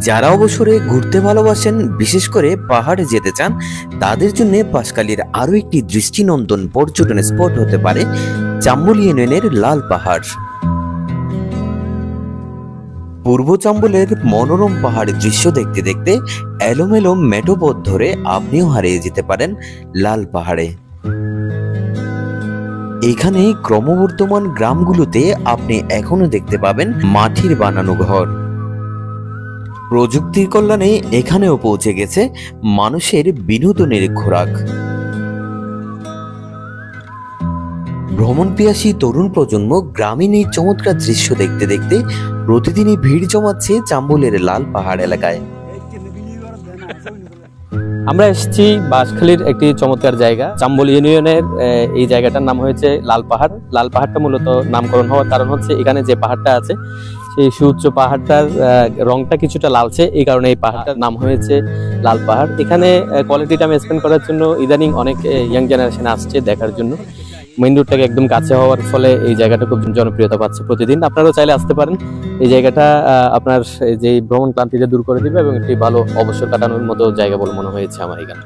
যারা অবসরে ঘুরতে ভালোবাসেন, বিশেষ করে পাহাড়ে যেতে চান, তাদের জন্য বাঁশখালীর আরো একটি দৃষ্টিনন্দন পর্যটন স্পট হতে পারে চাম্বল ইউনিয়নের লাল পাহাড়। পূর্ব চাম্বলের মনোরম পাহাড়ের দৃশ্য দেখতে দেখতে এলোমেলো মেঠো পথ ধরে আপনিও হারিয়ে যেতে পারেন লাল পাহাড়ে। এখানে ক্রমবর্ধমান গ্রামগুলোতে আপনি এখনো দেখতে পাবেন মাটির বানানো ঘর। প্রযুক্তির কল্যাণে এখানেও পৌঁছে গেছে মানুষের বিনোদনের খোরাক। ভ্রমণ পিয়াসী তরুণ প্রজন্ম গ্রামীণ এই চমৎকার দৃশ্য দেখতে দেখতে প্রতিদিনই ভিড় জমাচ্ছে চাম্বলের লাল পাহাড় এলাকায়। আমরা এসেছি বাঁশখালীর একটি চমৎকার জায়গা, চাম্বল ইউনিয়নের। এই জায়গাটার নাম হয়েছে লাল পাহাড়। লাল পাহাড়টা মূলত নামকরণ হওয়ার কারণ হচ্ছে এখানে যে পাহাড়টা আছে সেই সুউচ্চ পাহাড়টার রংটা কিছুটা লালচে, এই কারণে এই পাহাড়টার নাম হয়েছে লাল পাহাড়। এখানে কোয়ালিটি টাইম স্পেন্ড করার জন্য ইদানিং অনেক ইয়াং জেনারেশন আসছে দেখার জন্য। মেইন রোডটাকে একদম কাছে হওয়ার ফলে এই জায়গাটা খুব জনপ্রিয়তা পাচ্ছে প্রতিদিন। আপনারাও চাইলে আসতে পারেন। এই জায়গাটা আপনার যে ভ্রমণ ক্লান্তিটা দূর করে দিবে এবং একটি ভালো অবসর কাটানোর মতো জায়গা বলে মনে হয়েছে আমার এখানে।